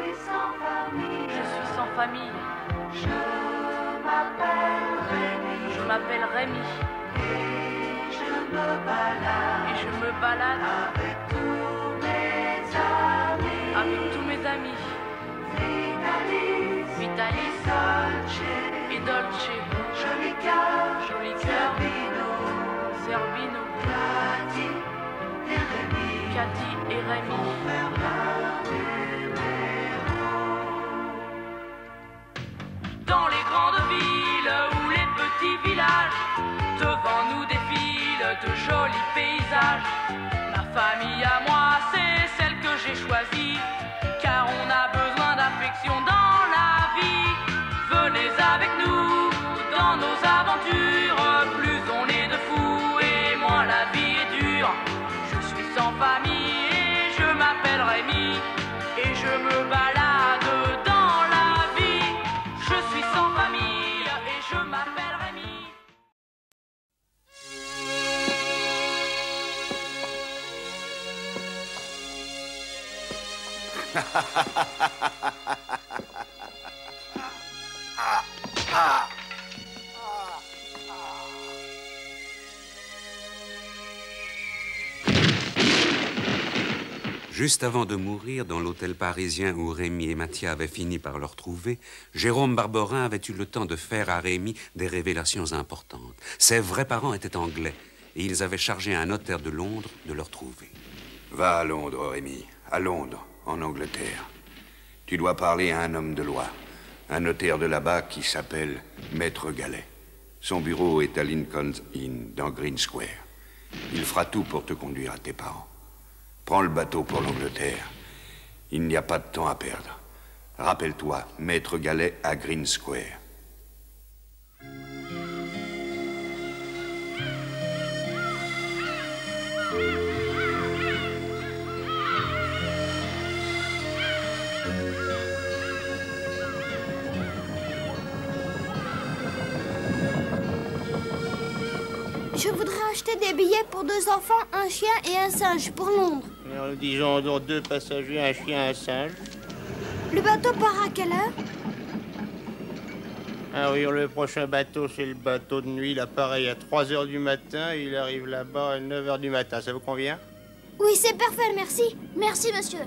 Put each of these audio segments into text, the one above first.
suis sans famille. Je suis sans famille. Je m'appelle Rémi. Je m'appelle Rémi. Et je me balade. Et je me balade avec tous mes amis. avec tous mes amis. Vitalis. Vitalis Dolce. et Dolce. Joli cœur. Joli cœur. Zerbino. Zerbino. Cathy et Rémi. Cathy et Rémi. Vont faire l'un numéro. Dans les grandes villes ou les petits villages, devant nous défilent de jolis paysages. Ma famille à moi, c'est celle que j'ai choisie, car on a besoin d'affection dans la vie. Venez avec nous dans nos aventures, plus on est de fous et moins la vie est dure. Je suis sans famille et je m'appelle Rémi, et je me balade dans la vie. Je suis sans famille et je m'appelle Rémi. Juste avant de mourir, dans l'hôtel parisien où Rémi et Mathia avaient fini par le retrouver, Jérôme Barberin avait eu le temps de faire à Rémi des révélations importantes. Ses vrais parents étaient anglais et ils avaient chargé un notaire de Londres de le retrouver. Va à Londres, Rémi. À Londres, en Angleterre. Tu dois parler à un homme de loi. Un notaire de là-bas qui s'appelle Maître Gallet. Son bureau est à Lincoln's Inn, dans Green Square. Il fera tout pour te conduire à tes parents. Prends le bateau pour l'Angleterre. Il n'y a pas de temps à perdre. Rappelle-toi, Maître Gallet à Green Square. Je voudrais acheter des billets pour 2 enfants, un chien et un singe pour Londres. Alors, disons donc 2 passagers, un chien, un singe. Le bateau part à quelle heure? Ah oui, le prochain bateau, c'est le bateau de nuit. Là, pareil, à 3 h du matin. Il arrive là-bas à 9 h du matin. Ça vous convient? Oui, c'est parfait, merci. Merci, monsieur.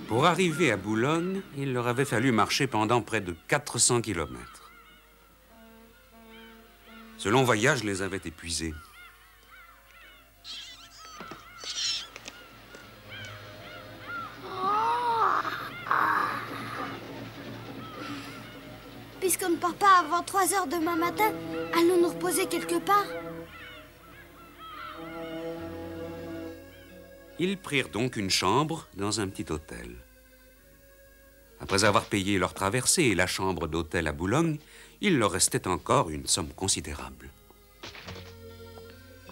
Pour arriver à Boulogne, il leur avait fallu marcher pendant près de 400 kilomètres. Ce long voyage les avait épuisés. Puisqu'on ne part pas avant 3 h demain matin, allons nous reposer quelque part. Ils prirent donc une chambre dans un petit hôtel. Après avoir payé leur traversée et la chambre d'hôtel à Boulogne, il leur restait encore une somme considérable.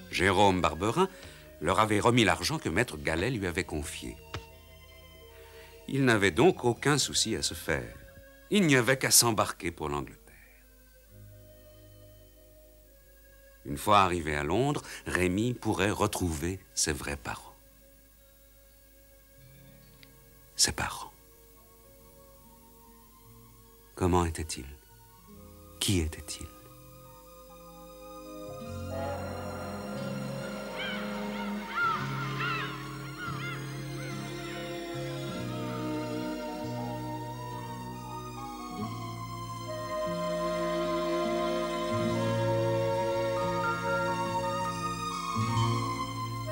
Jérôme Barberin leur avait remis l'argent que Maître Gallet lui avait confié. Il n'avait donc aucun souci à se faire. Il n'y avait qu'à s'embarquer pour l'Angleterre. Une fois arrivé à Londres, Rémi pourrait retrouver ses vrais parents. Ses parents. Comment étaient-ils? Qui étaient-ils?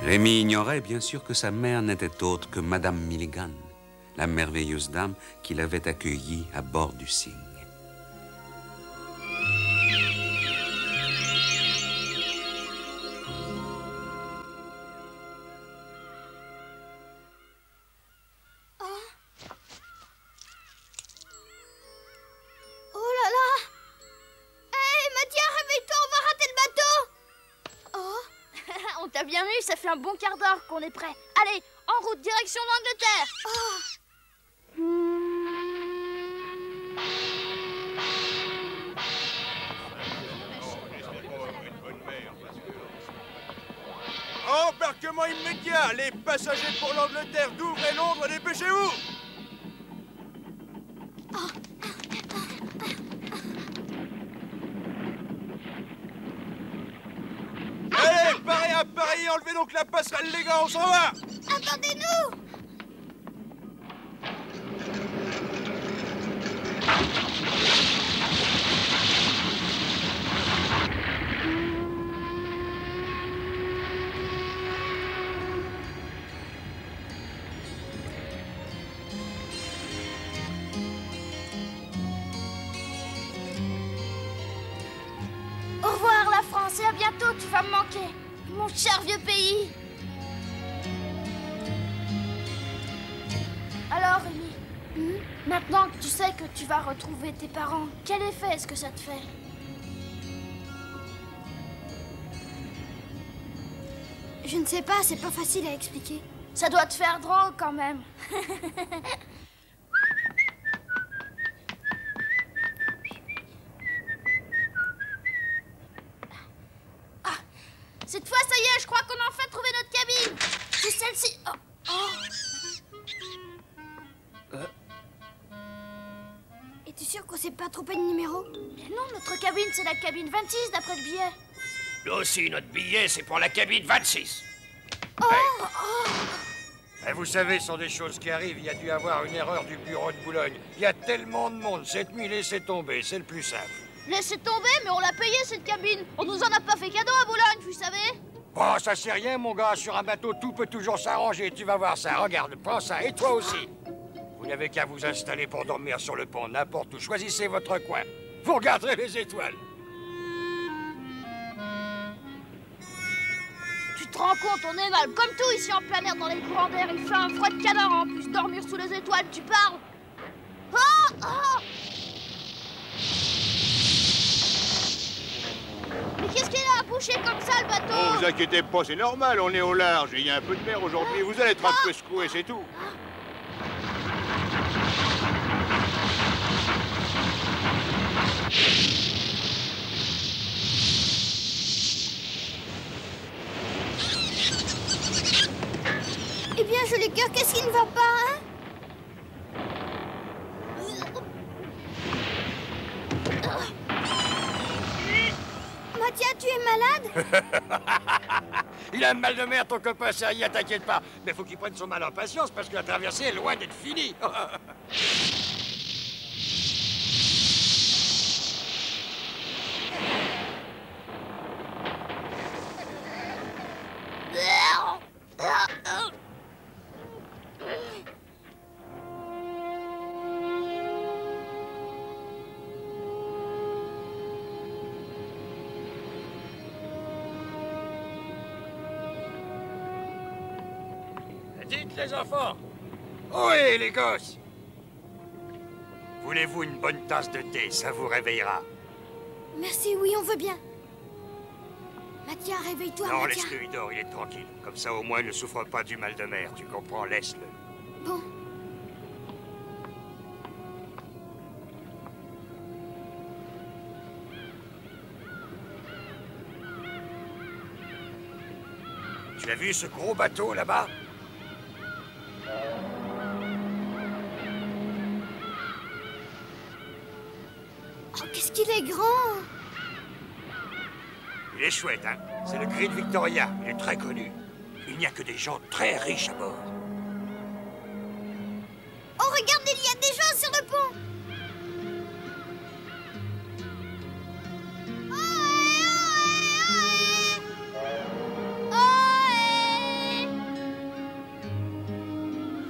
Rémi ignorait bien sûr que sa mère n'était autre que Madame Milligan, la merveilleuse dame qui l'avait accueilli à bord du Cygne. Oh là là! Hé, Mathia, réveille-toi, on va rater le bateau! Oh! On t'a bien eu, ça fait un bon quart d'heure qu'on est prêt. Allez, en route, direction l'Angleterre. Embarquement immédiat. Les passagers pour l'Angleterre, Douvres et Londres, dépêchez-vous. Allez, parez à Paris, enlevez donc la passerelle, les gars, on s'en va. Attendez-nous! Au revoir la France et à bientôt, tu vas me manquer. Mon cher vieux pays. Alors, Rémi, maintenant que tu sais que tu vas retrouver tes parents, quel effet est-ce que ça te fait? Je ne sais pas, c'est pas facile à expliquer. Ça doit te faire drôle quand même. Ah, cette fois, ça y est, je crois qu'on a enfin trouvé notre cabine. C'est celle-ci. Oh, oh. Es-tu sûr qu'on s'est pas trompé de numéro? Mais non, notre cabine, c'est la cabine 26 d'après le billet. Nous aussi, notre billet, c'est pour la cabine 26. Eh, vous savez, ce sont des choses qui arrivent. Il y a dû avoir une erreur du bureau de Boulogne. Il y a tellement de monde. Cette nuit, laissez tomber. C'est le plus simple. Laissez tomber, mais on l'a payé cette cabine. On nous en a pas fait cadeau à Boulogne, vous savez. Oh, ça c'est rien, mon gars. Sur un bateau, tout peut toujours s'arranger. Tu vas voir ça. Regarde, prends ça. Et toi aussi. Vous n'avez qu'à vous installer pour dormir sur le pont, n'importe où. Choisissez votre coin. Vous regarderez les étoiles. Tu te rends compte, on est mal comme tout ici en plein air dans les courants d'air. Il fait un froid de canard en plus. Dormir sous les étoiles, tu parles. Oh, oh. Mais qu'est-ce qu'il a à boucher comme ça, le bateau? Oh, vous inquiétez pas, c'est normal, on est au large. Il y a un peu de mer aujourd'hui, vous allez être un peu secoué, c'est tout. Eh bien, joli cœur, qu'est-ce qui ne va pas, hein? Mathia, tu es malade? Il a un mal de mer, ton copain, ça y est, t'inquiète pas. Mais faut qu'il prenne son mal en patience parce que la traversée est loin d'être finie. Dites, les enfants. Oui, les gosses. Voulez-vous une bonne tasse de thé? Ça vous réveillera. Merci, oui, on veut bien. Mathia, réveille-toi, Non, Mathia. laisse-le, il dort, il est tranquille. Comme ça, au moins, il ne souffre pas du mal de mer. Tu comprends? Laisse-le. Bon. Tu as vu ce gros bateau là-bas? Oh, qu'est-ce qu'il est grand! Il est chouette, hein? C'est le Great Victoria. Il est très connu. Il n'y a que des gens très riches à bord. Oh, regardez, il y a des gens sur le pont!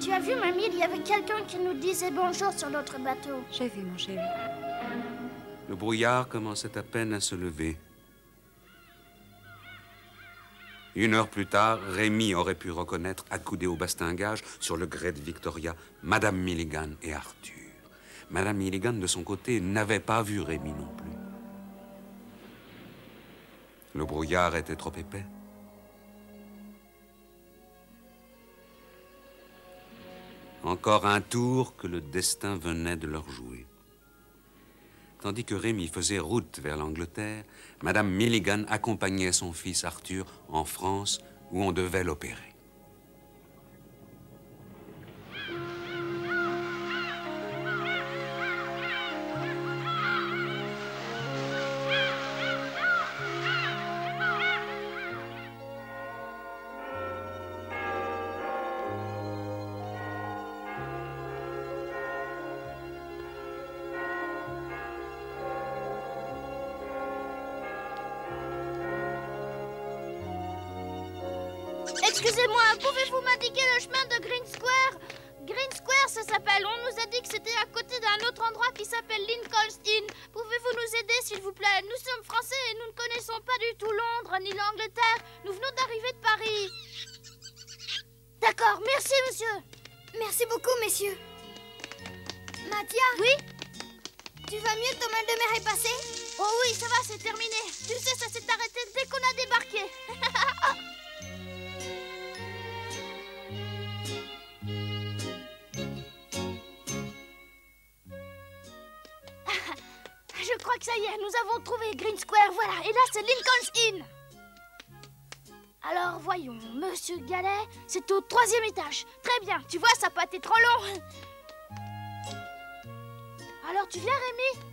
Tu as vu, mamie, il y avait quelqu'un qui nous disait bonjour sur notre bateau. J'ai vu, mon chéri. Le brouillard commençait à peine à se lever. Une heure plus tard, Rémi aurait pu reconnaître, accoudés au bastingage, sur le Great Victoria, Madame Milligan et Arthur. Madame Milligan, de son côté, n'avait pas vu Rémi non plus. Le brouillard était trop épais. Encore un tour que le destin venait de leur jouer. Tandis que Rémi faisait route vers l'Angleterre, Madame Milligan accompagnait son fils Arthur en France où on devait l'opérer. Excusez-moi, pouvez-vous m'indiquer le chemin de Green Square? Green Square, ça s'appelle. On nous a dit que c'était à côté d'un autre endroit qui s'appelle Lincoln's Inn. Pouvez-vous nous aider, s'il vous plaît? Nous sommes français et nous ne connaissons pas du tout Londres ni l'Angleterre. Nous venons d'arriver de Paris. D'accord, merci, monsieur. Merci beaucoup, messieurs. Mathia? Oui? Tu vas mieux, ton mal de mer est passé? Oh oui, ça va, c'est terminé. Tu sais, ça s'est arrêté dès qu'on a débarqué. Je crois que ça y est, nous avons trouvé Green Square, voilà. Et là, c'est Lincoln's Inn. Alors, voyons, Monsieur Gallet, c'est au 3e étage. Très bien, tu vois, ça n'a pas été trop long. Alors, tu viens, Rémi?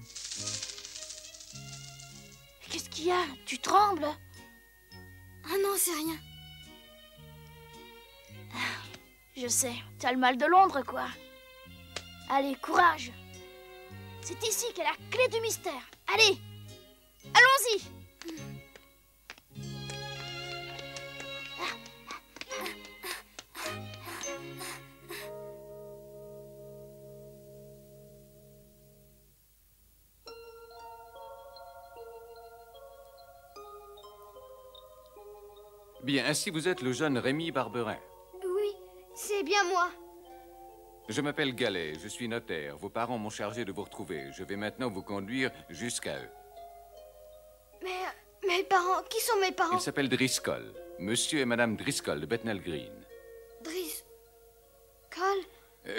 Qu'est-ce qu'il y a? Tu trembles? Ah non, c'est rien. Je sais, t'as le mal de Londres, quoi. Allez, courage. C'est ici qu'est la clé du mystère. Allez, allons-y. Bien, ainsi vous êtes le jeune Rémi Barberin. Oui, c'est bien moi. Je m'appelle Gallet, je suis notaire. Vos parents m'ont chargé de vous retrouver. Je vais maintenant vous conduire jusqu'à eux. Mais mes parents, qui sont mes parents? Ils s'appellent Driscoll. Monsieur et Madame Driscoll de Bethnal Green.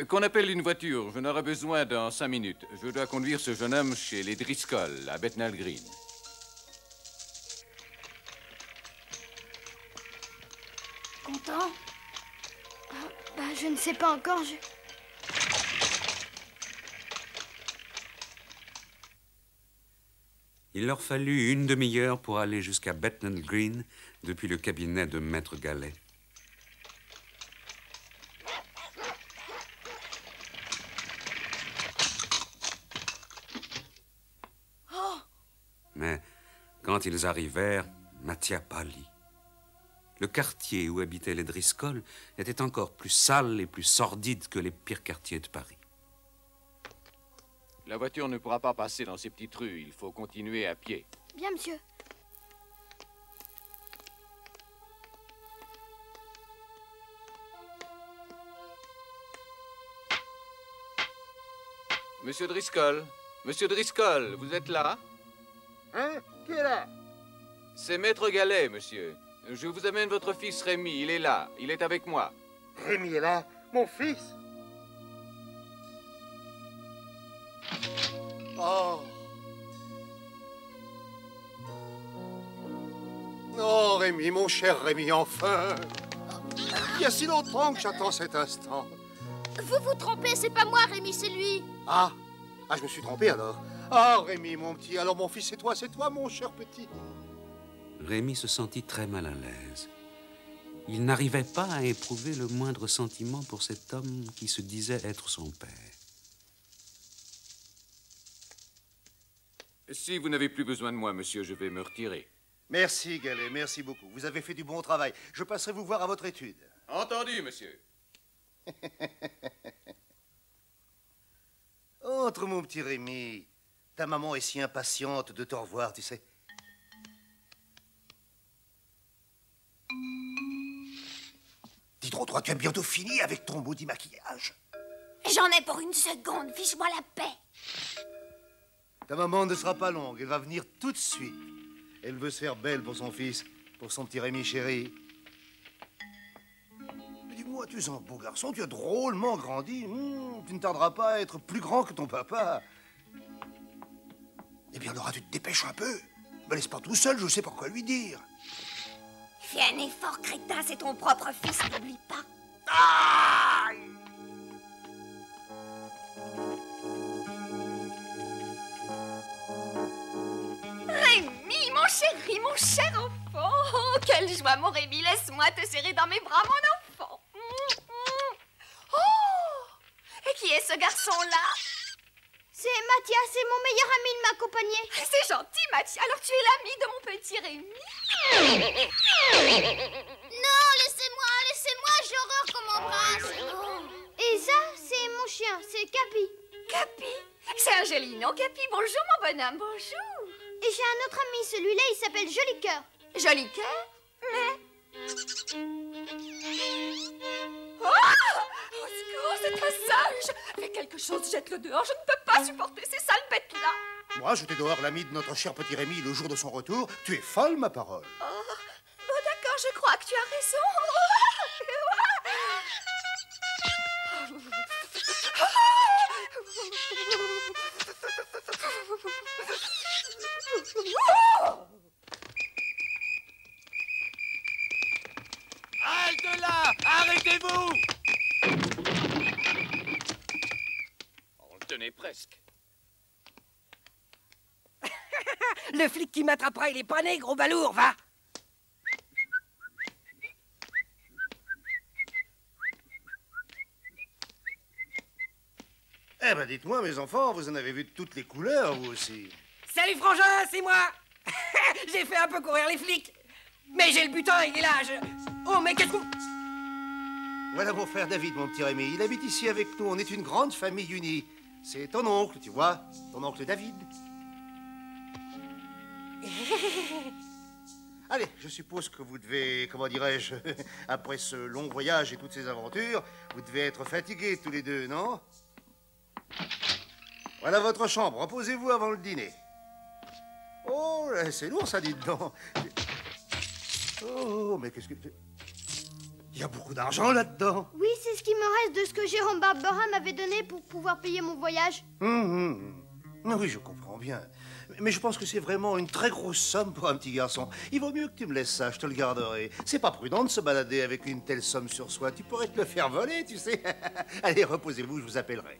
Qu'on appelle une voiture, je n'aurai besoin dans 5 minutes. Je dois conduire ce jeune homme chez les Driscoll, à Bethnal Green. Content? Je ne sais pas encore, Il leur fallut une demi-heure pour aller jusqu'à Bethnal Green depuis le cabinet de Maître Gallet. Mais quand ils arrivèrent, Mathia pâlit. Le quartier où habitaient les Driscoll était encore plus sale et plus sordide que les pires quartiers de Paris. La voiture ne pourra pas passer dans ces petites rues. Il faut continuer à pied. Bien, monsieur. Monsieur Driscoll, Monsieur Driscoll, vous êtes là? Hein? Qui est là? C'est Maître Gallet, monsieur. Je vous amène votre fils Rémi, il est là. Il est avec moi. Rémi est là? Mon fils? Oh! Oh, Rémi, mon cher Rémi, enfin! Il y a si longtemps que j'attends cet instant. Vous vous trompez, c'est pas moi, Rémi, c'est lui. Ah, je me suis trompé alors. Ah, Rémi, mon petit, alors mon fils, c'est toi, mon cher petit. Rémi se sentit très mal à l'aise. Il n'arrivait pas à éprouver le moindre sentiment pour cet homme qui se disait être son père. Si vous n'avez plus besoin de moi, monsieur, je vais me retirer. Merci, Gallet, merci beaucoup. Vous avez fait du bon travail. Je passerai vous voir à votre étude. Entendu, monsieur. Entre, mon petit Rémi. Ta maman est si impatiente de te revoir, tu sais. Dis donc, toi, tu as bientôt fini avec ton maudit maquillage. J'en ai pour une seconde, fiche-moi la paix. Ta maman ne sera pas longue, elle va venir tout de suite. Elle veut se faire belle pour son fils, pour son petit Rémi chéri. Mais dis-moi, tu es un beau garçon, tu as drôlement grandi. Tu ne tarderas pas à être plus grand que ton papa. Eh bien, Laura, tu te dépêches un peu. Me laisse pas tout seul, je sais pas quoi lui dire. Fais un effort, crétin, c'est ton propre fils, n'oublie pas. Rémi, mon cher enfant. Oh, quelle joie, mon Rémi. Laisse-moi te serrer dans mes bras, mon enfant. Oh! Et qui est ce garçon-là? C'est Mathias, c'est mon meilleur ami de m'accompagner. C'est gentil, Mathias. Alors tu es l'ami de mon petit Rémi? Non, laissez-moi, j'ai horreur qu'on m'embrasse. Et ça, c'est mon chien, c'est Capi. Capi? C'est un joli nom, Capi. Bonjour, mon bonhomme, bonjour. Et j'ai un autre ami, celui-là, il s'appelle Joli Cœur. Joli Cœur? Mais... Oh! Au secours, c'est un sage. Fais quelque chose, jette-le dehors. Je ne peux pas supporter ces sales bêtes-là. Moi, jeter dehors l'ami de notre cher petit Rémi le jour de son retour. Tu es folle, ma parole. Oh, bon, d'accord, je crois que tu as raison. Halte là! Arrêtez-vous! On le tenait presque. Le flic qui m'attrapera, il est pas né, gros balourd, va! Eh ben, dites-moi, mes enfants, vous en avez vu de toutes les couleurs, vous aussi. Salut, frangin, c'est moi! J'ai fait un peu courir les flics. Mais j'ai le butin, il est là, Oh, mais qu'est-ce que... Voilà mon frère David, mon petit Rémi. Il habite ici avec nous. On est une grande famille unie. C'est ton oncle, tu vois. Ton oncle David. Allez, je suppose que vous devez, comment dirais-je, après ce long voyage et toutes ces aventures, vous devez être fatigués tous les deux, non? Voilà votre chambre. Reposez-vous avant le dîner. Oh, c'est lourd ça, dites donc. Oh, mais qu'est-ce que... Il y a beaucoup d'argent là-dedans. Oui, c'est ce qui me reste de ce que Jérôme Barberin m'avait donné pour pouvoir payer mon voyage. Oui, je comprends bien. Mais je pense que c'est vraiment une très grosse somme pour un petit garçon. Il vaut mieux que tu me laisses ça, je te le garderai. C'est pas prudent de se balader avec une telle somme sur soi. Tu pourrais te le faire voler, tu sais. Allez, reposez-vous, je vous appellerai.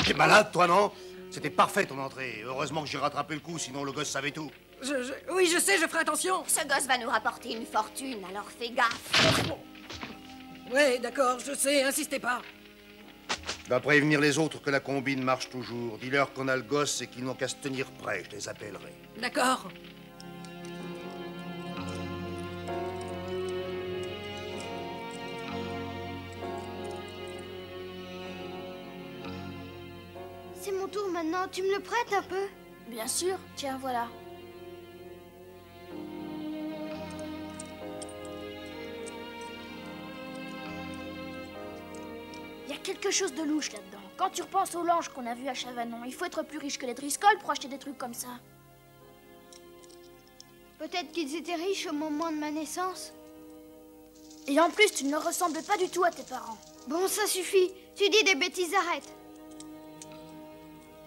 T'es malade, toi, non? C'était parfait, ton entrée. Heureusement que j'ai rattrapé le coup, sinon le gosse savait tout. Oui, je sais, je ferai attention. Ce gosse va nous rapporter une fortune, alors fais gaffe. Ouais, d'accord, je sais, insistez pas. Va prévenir les autres que la combine marche toujours. Dis-leur qu'on a le gosse et qu'ils n'ont qu'à se tenir prêts. Je les appellerai. D'accord. C'est mon tour maintenant. Tu me le prêtes un peu? Bien sûr, tiens, voilà. Il y a quelque chose de louche là-dedans. Quand tu repenses aux langes qu'on a vus à Chavanon, il faut être plus riche que les Driscoll pour acheter des trucs comme ça. Peut-être qu'ils étaient riches au moment de ma naissance. Et en plus, tu ne leur ressembles pas du tout à tes parents. Bon, ça suffit. Tu dis des bêtises, arrête.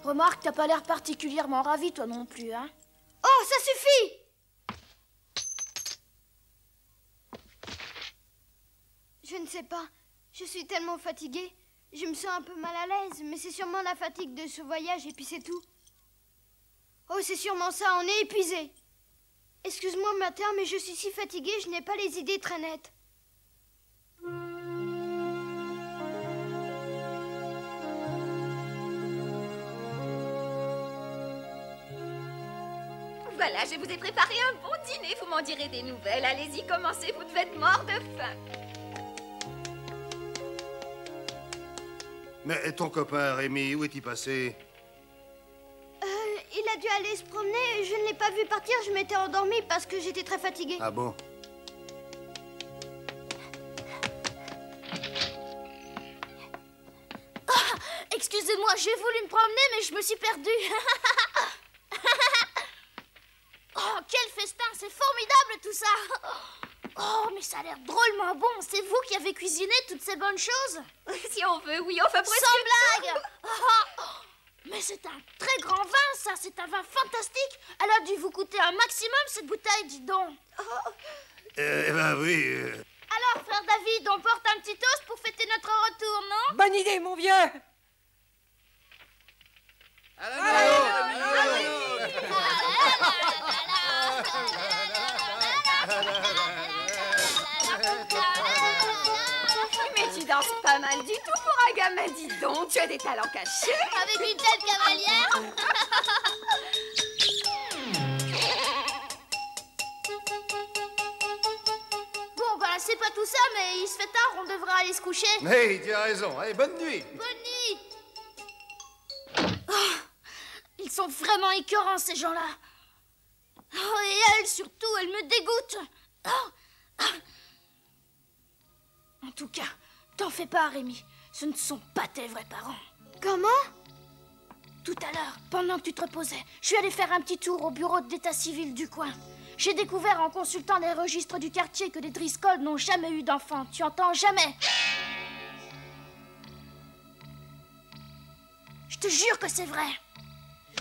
Remarque, t'as pas l'air particulièrement ravi, toi non plus, hein? Oh, ça suffit! Je ne sais pas. Je suis tellement fatiguée. Je me sens un peu mal à l'aise, mais c'est sûrement la fatigue de ce voyage et puis c'est tout. Oh, c'est sûrement ça, on est épuisé. Excuse-moi, matin, mais je suis si fatiguée, je n'ai pas les idées très nettes. Voilà, je vous ai préparé un bon dîner. Vous m'en direz des nouvelles. Allez-y, commencez, vous devez être mort de faim. Mais ton copain, Rémi, où est-il passé? Il a dû aller se promener. Je ne l'ai pas vu partir, je m'étais endormie parce que j'étais très fatiguée. Ah bon? Excusez-moi, j'ai voulu me promener, mais je me suis perdue. Oh, quel festin, c'est formidable tout ça. Oh, mais ça a l'air drôlement bon. C'est vous qui avez cuisiné toutes ces bonnes choses? Si on veut, oui, enfin presque. Sans blague. Mais c'est un très grand vin, ça. C'est un vin fantastique. Elle a dû vous coûter un maximum, cette bouteille, dis donc. Eh ben oui. Alors, frère David, on porte un petit toast pour fêter notre retour, non? Bonne idée, mon vieux. Mais tu danses pas mal du tout pour un gamin, dis donc. Tu as des talents cachés. Avec une telle cavalière. Bon, bah, c'est pas tout ça, mais il se fait tard, on devrait aller se coucher. Hey, tu as raison. Allez, bonne nuit. Bonne nuit. Oh, ils sont vraiment écœurants, ces gens-là. Oh, et elle, surtout, elle me dégoûte. Oh. En tout cas, t'en fais pas, Rémi. Ce ne sont pas tes vrais parents. Comment? Tout à l'heure, pendant que tu te reposais, je suis allée faire un petit tour au bureau d'état civil du coin. J'ai découvert en consultant les registres du quartier que les Driscoll n'ont jamais eu d'enfants. Tu entends, jamais. Je te jure que c'est vrai.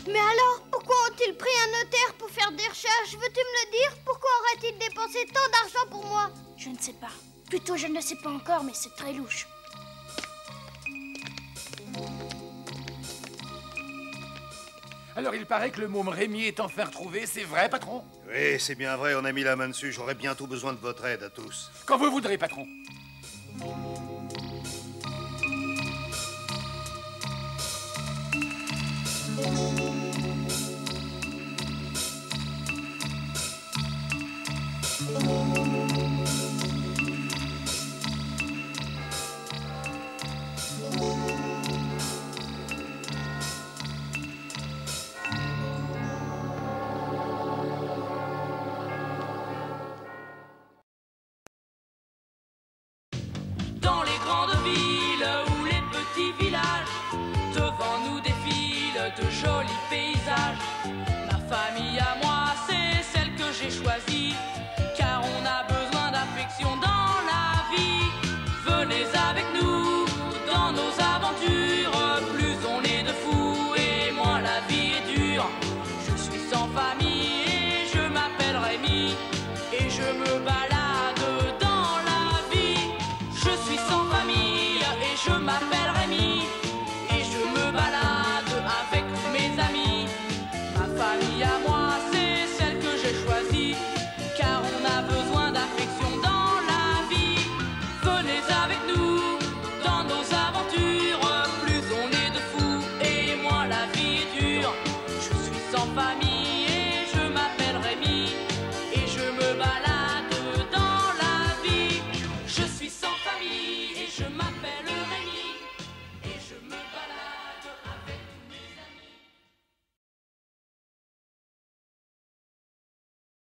Mais alors, pourquoi ont-ils pris un notaire pour faire des recherches? Veux-tu me le dire? Pourquoi auraient-ils dépensé tant d'argent pour moi? Je ne sais pas. Plutôt, je ne le sais pas encore, mais c'est très louche. Alors, il paraît que le môme Rémi est enfin retrouvé, c'est vrai, patron? Oui, c'est bien vrai, on a mis la main dessus. J'aurai bientôt besoin de votre aide à tous. Quand vous voudrez, patron. Dans les grandes villes ou les petits villages, devant nous défilent de jolis paysages. Ma famille